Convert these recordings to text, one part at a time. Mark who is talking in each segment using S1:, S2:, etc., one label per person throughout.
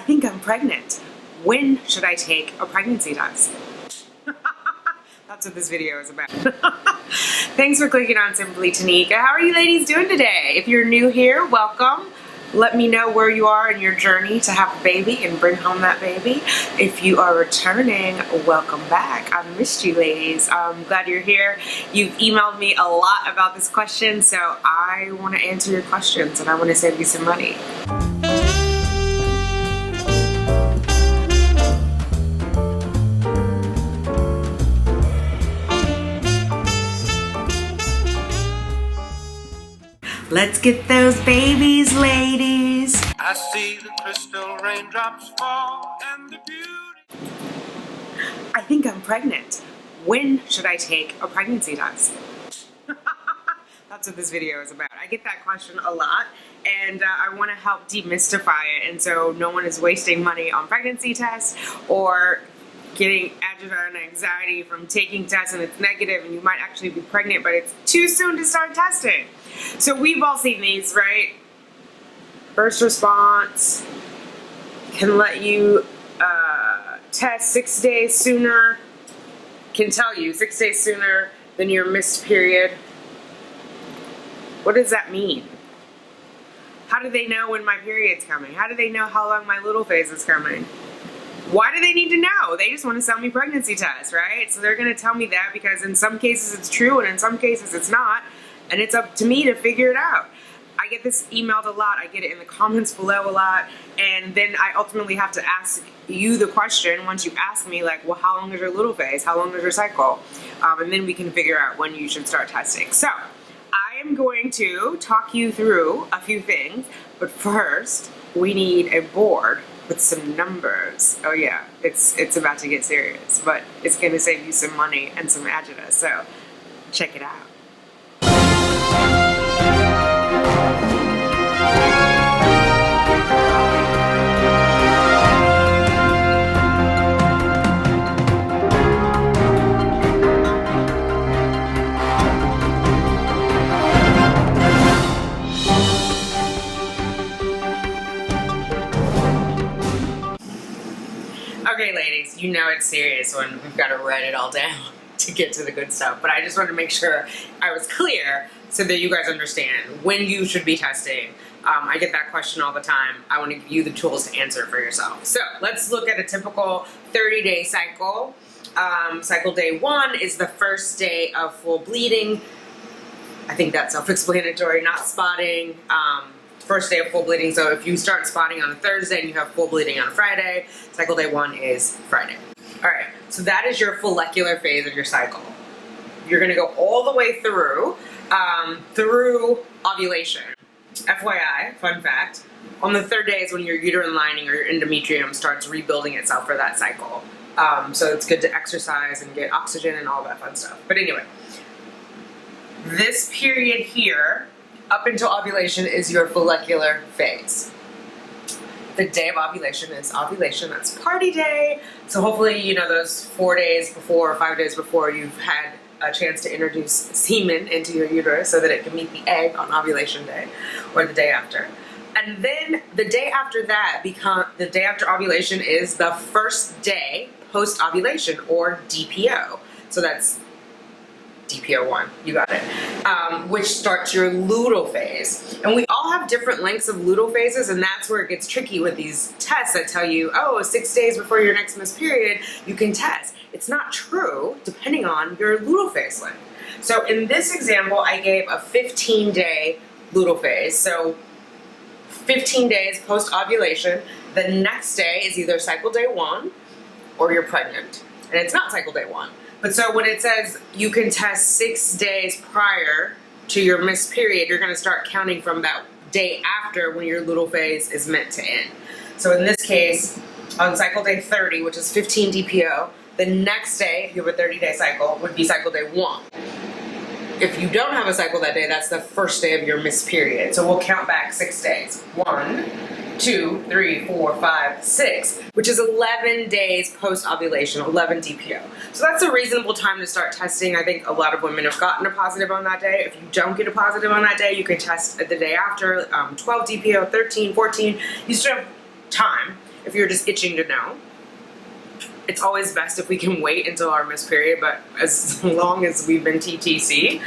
S1: think I'm pregnant. When should I take a pregnancy test? That's what this video is about. Thanks for clicking on Simply Tanika. How are you ladies doing today? If you're new here, welcome. Let me know where you are in your journey to have a baby and bring home that baby. If you are returning, welcome back. I missed you ladies. I'm glad you're here. You've emailed me a lot about this question, so I want to answer your questions and I want to save you some money. Let's get those babies, ladies.
S2: I see the crystal raindrops fall and the beauty.
S1: I think I'm pregnant. When should I take a pregnancy test? That's what this video is about. I get that question a lot, and I want to help demystify it, and so no one is wasting money on pregnancy tests or getting agita and anxiety from taking tests and it's negative and you might actually be pregnant, but it's too soon to start testing. So we've all seen these, right? First response can let you test 6 days sooner, can tell you 6 days sooner than your missed period. What does that mean? How do they know when my period's coming? How do they know how long my luteal phase is coming? Why do they need to know? They just want to sell me pregnancy tests, right? So they're going to tell me that because in some cases it's true and in some cases it's not. And it's up to me to figure it out. I get this emailed a lot. I get it in the comments below a lot. And then I ultimately have to ask you the question once you ask me, like, well, how long is your luteal phase? How long is your cycle? And then we can figure out when you should start testing. So I am going to talk you through a few things. But first, we need a board with some numbers. Oh yeah, it's about to get serious, but it's gonna save you some money and some agita, so check it out. Okay, ladies, you know it's serious when we've got to write it all down to get to the good stuff, but I just wanted to make sure I was clear so that you guys understand when you should be testing. I get that question all the time. I want to give you the tools to answer it for yourself. So let's look at a typical 30-day cycle. Cycle day 1 is the first day of full bleeding. I think that's self-explanatory, not spotting. First day of full bleeding, so if you start spotting on a Thursday and you have full bleeding on a Friday, cycle day 1 is Friday. Alright, so that is your follicular phase of your cycle. You're going to go all the way through ovulation. FYI, fun fact, on the third day is when your uterine lining or your endometrium starts rebuilding itself for that cycle. So it's good to exercise and get oxygen and all that fun stuff. But anyway, this period here, up until ovulation, is your follicular phase. The day of ovulation is ovulation, that's party day. So hopefully, you know, those 4 days before or 5 days before, you've had a chance to introduce semen into your uterus so that it can meet the egg on ovulation day or the day after. And then the day after that, the day after ovulation is the first day post-ovulation, or DPO. So that's DPO1, you got it, which starts your luteal phase. And we all have different lengths of luteal phases, and that's where it gets tricky with these tests that tell you, oh, 6 days before your next missed period, you can test. It's not true, depending on your luteal phase length. So in this example, I gave a 15-day luteal phase. So 15 days post-ovulation, the next day is either cycle day 1 or you're pregnant. And it's not cycle day 1. But so when it says you can test 6 days prior to your missed period, you're going to start counting from that day after when your luteal phase is meant to end. So in this case, on cycle day 30, which is 15 DPO, the next day, if you have a 30-day cycle, would be cycle day 1. If you don't have a cycle that day, that's the first day of your missed period. So we'll count back 6 days. 1, 2, 3, 4, 5, 6, which is 11 days post-ovulation, 11 DPO. So that's a reasonable time to start testing. I think a lot of women have gotten a positive on that day. If you don't get a positive on that day, you can test the day after, 12 DPO, 13, 14. You still have time. if you're just itching to know. It's always best if we can wait until our missed period, but as long as we've been TTC,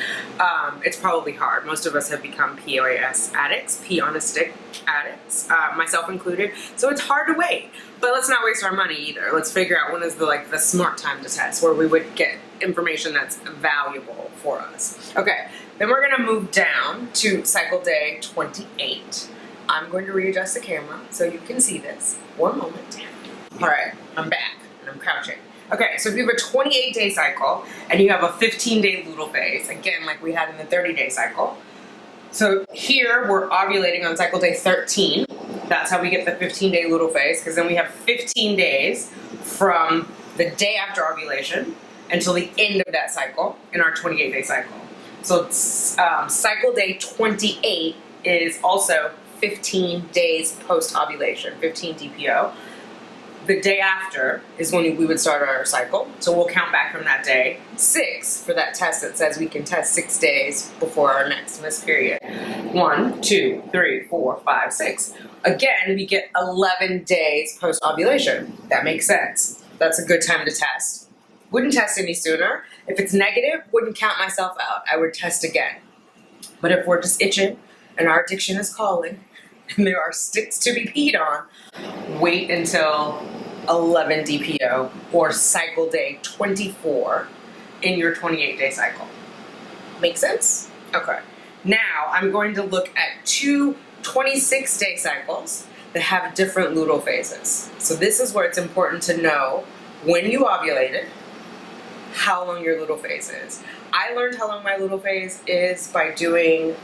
S1: it's probably hard. Most of us have become POAS addicts, pee on a stick addicts, myself included. So it's hard to wait, but let's not waste our money either. Let's figure out when is the smart time to test, where we would get information that's valuable for us. Okay, then we're gonna move down to cycle day 28. I'm going to readjust the camera so you can see this. One moment. All right, I'm back. I'm crouching. Okay, so if you have a 28-day cycle and you have a 15-day luteal phase, again, like we had in the 30-day cycle. So here we're ovulating on cycle day 13. That's how we get the 15-day luteal phase, because then we have 15 days from the day after ovulation until the end of that cycle in our 28-day cycle. So cycle day 28 is also 15 days post-ovulation, 15 DPO. The day after is when we would start our cycle. So we'll count back from that day 6 for that test that says we can test 6 days before our next missed period. 1, 2, 3, 4, 5, 6. Again, we get 11 days post-ovulation. That makes sense. That's a good time to test. Wouldn't test any sooner. If it's negative, wouldn't count myself out. I would test again. But if we're just itching and our addiction is calling, and there are sticks to be peed on, wait until 11 DPO or cycle day 24 in your 28-day cycle. Make sense? Okay. Now I'm going to look at 2 26-day cycles that have different luteal phases. So this is where it's important to know when you ovulated, how long your luteal phase is. I learned how long my luteal phase is by doing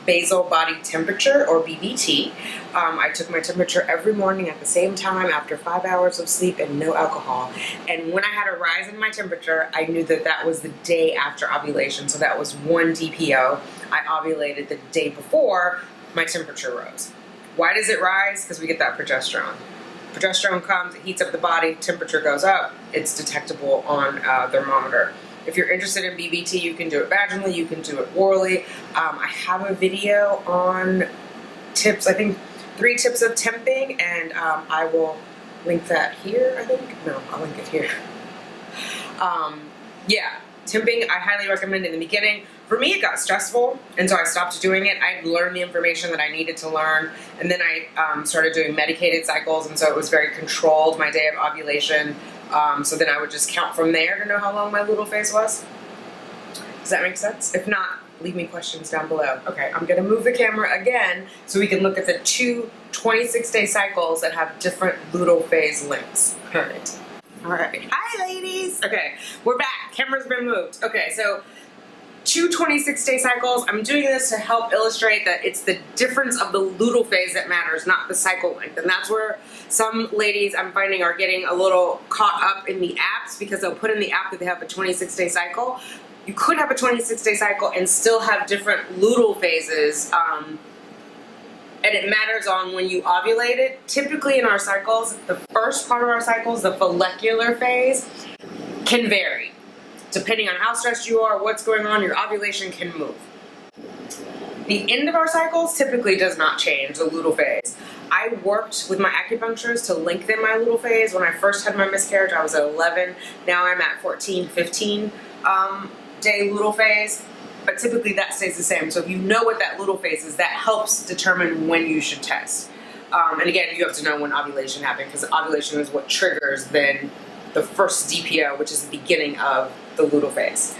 S1: basal body temperature, or BBT. I took my temperature every morning at the same time after 5 hours of sleep and no alcohol. And when I had a rise in my temperature, I knew that that was the day after ovulation. So that was 1 DPO. I ovulated the day before my temperature rose. Why does it rise? Because we get that progesterone. Progesterone comes, it heats up the body, temperature goes up, it's detectable on the thermometer. If you're interested in BBT, you can do it vaginally, you can do it orally. I have a video on tips, I think 3 tips of temping, and I will link that here, I think. No, I'll link it here. Yeah, temping, I highly recommend in the beginning. For me, it got stressful, and so I stopped doing it. I learned the information that I needed to learn, and then I started doing medicated cycles, and so it was very controlled, my day of ovulation. So then I would just count from there to know how long my luteal phase was. Does that make sense? If not, leave me questions down below. Okay, I'm gonna move the camera again so we can look at the 2 26-day cycles that have different luteal phase lengths. All right. Hi, ladies. Okay, we're back. Camera's been moved. Okay, so 2 26-day cycles. I'm doing this to help illustrate that it's the difference of the luteal phase that matters, not the cycle length. And that's where some ladies I'm finding are getting a little caught up in the apps, because they'll put in the app that they have a 26-day cycle. You could have a 26-day cycle and still have different luteal phases. And it matters on when you ovulated. Typically in our cycles, the first part of our cycles, the follicular phase, can vary. Depending on how stressed you are, what's going on, your ovulation can move. The end of our cycles typically does not change, the luteal phase. I worked with my acupuncturist to lengthen my luteal phase. When I first had my miscarriage, I was at 11. Now I'm at 14, 15 day luteal phase. But typically that stays the same. So if you know what that luteal phase is, that helps determine when you should test. And again, you have to know when ovulation happened, because ovulation is what triggers then the first DPO, which is the beginning of the luteal phase.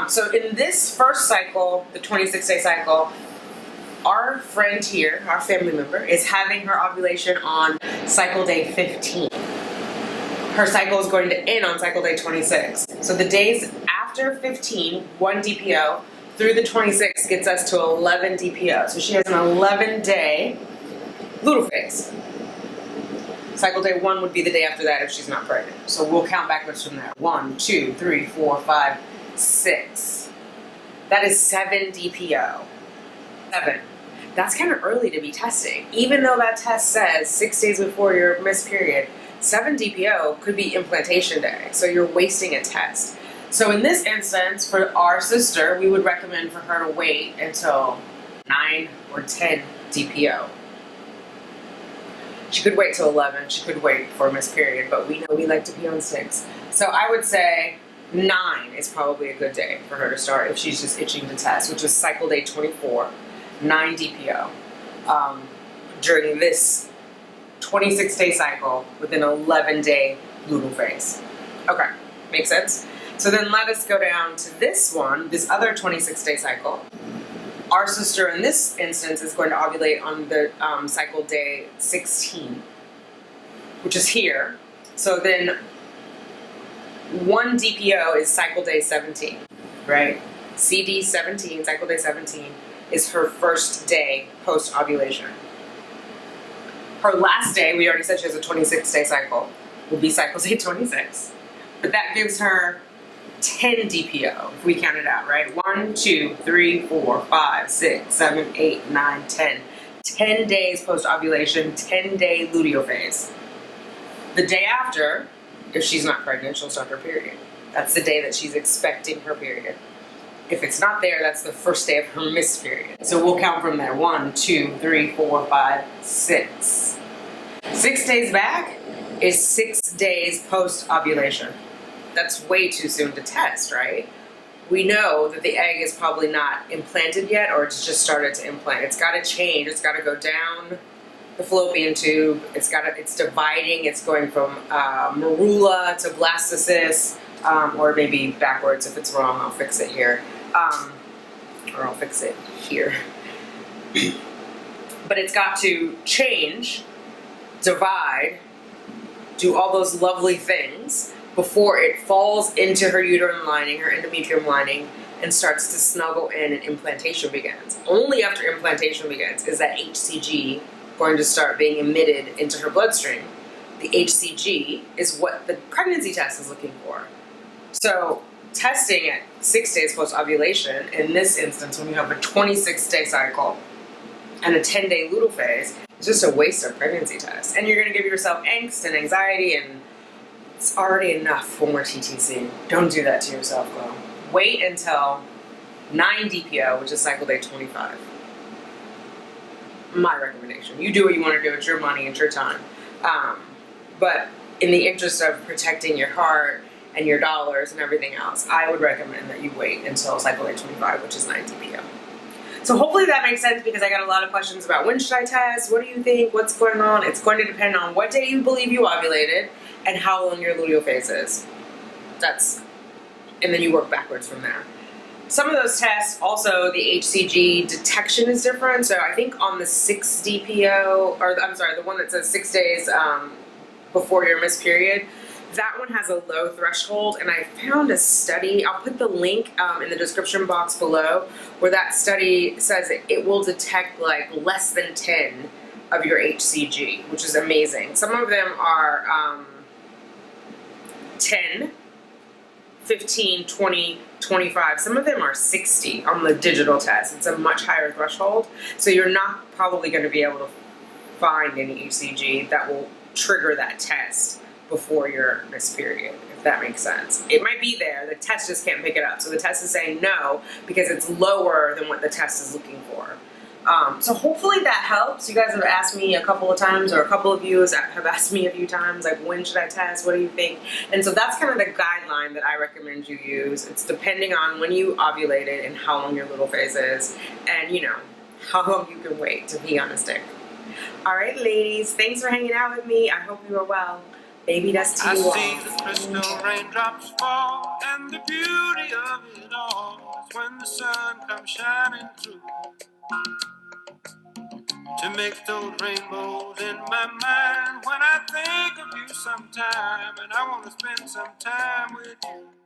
S1: So in this first cycle, the 26-day cycle, our friend here, our family member, is having her ovulation on cycle day 15. Her cycle is going to end on cycle day 26. So the days after 15, 1 DPO, through the 26 gets us to 11 DPO. So she has an 11-day luteal phase. Cycle day 1 would be the day after that if she's not pregnant. So we'll count backwards from there. 1, 2, 3, 4, 5, 6. That is 7 DPO. 7. That's kind of early to be testing. Even though that test says 6 days before your missed period, 7 DPO could be implantation day. So you're wasting a test. So in this instance, for our sister, we would recommend for her to wait until 9 or 10 DPO. She could wait till 11. She could wait for a missed period, but we know we like to be on 6. So I would say 9 is probably a good day for her to start if she's just itching to test, which is cycle day 24, 9 DPO. During this 26-day cycle with an 11-day luteal phase. Okay, makes sense? So then let us go down to this one, this other 26-day cycle. Our sister in this instance is going to ovulate on the cycle day 16, which is here. So then 1 DPO is cycle day 17, right? CD 17, cycle day 17, is her first day post-ovulation. Her last day, we already said she has a 26-day cycle, will be cycle day 26. But that gives her 10 DPO, if we count it out, right? 1, 2, 3, 4, 5, 6, 7, 8, 9, 10. 10 days post-ovulation, 10-day luteal phase. The day after, if she's not pregnant, she'll start her period. That's the day that she's expecting her period. If it's not there, that's the first day of her missed period. So we'll count from there. 1, 2, 3, 4, 5, 6. 6 days back is 6 days post-ovulation. That's way too soon to test, right? We know that the egg is probably not implanted yet, or it's just started to implant. It's got to change. It's got to go down the fallopian tube. It's dividing. It's going from morula to blastocyst, or maybe backwards. If it's wrong, I'll fix it here, or I'll fix it here. But it's got to change, divide, do all those lovely things before it falls into her uterine lining, her endometrium lining, and starts to snuggle in and implantation begins. Only after implantation begins is that HCG going to start being emitted into her bloodstream. The HCG is what the pregnancy test is looking for. So testing at 6 days post-ovulation, in this instance when you have a 26-day cycle and a 10-day luteal phase, it's just a waste of pregnancy tests. And you're going to give yourself angst and anxiety, and it's already enough when we're TTC. Don't do that to yourself, though. Wait until 9 DPO, which is cycle day 25. My recommendation. You do what you want to do. It's your money. It's your time. But in the interest of protecting your heart and your dollars and everything else, I would recommend that you wait until cycle day 25, which is 9 DPO. So hopefully that makes sense, because I got a lot of questions about when should I test, what do you think, what's going on. It's going to depend on what day you believe you ovulated and how long your luteal phase is. And then you work backwards from there. Some of those tests, also the HCG detection is different. So I think on the 6 DPO, or I'm sorry, the one that says 6 days before your missed period, that one has a low threshold, and I found a study, I'll put the link in the description box below, where that study says it will detect like less than 10 of your HCG, which is amazing. Some of them are 10, 15, 20, 25. Some of them are 60 on the digital test. It's a much higher threshold, so you're not probably going to be able to find any HCG that will trigger that test before your missed period, if that makes sense. It might be there, the test just can't pick it up. So the test is saying no because it's lower than what the test is looking for. So hopefully that helps. You guys have asked me a couple of times, or a couple of you have asked me a few times, like, when should I test? What do you think? And so that's kind of the guideline that I recommend you use. It's depending on when you ovulated and how long your luteal phase is, and you know, how long you can wait to be on a stick. All right, ladies, thanks for hanging out with me. I hope you are well. Baby, that's to you all.
S2: I see the crystal raindrops fall, and the beauty of it all is when the sun comes shining through to make those rainbows in my mind. When I think of you sometime, and I want to spend some time with you.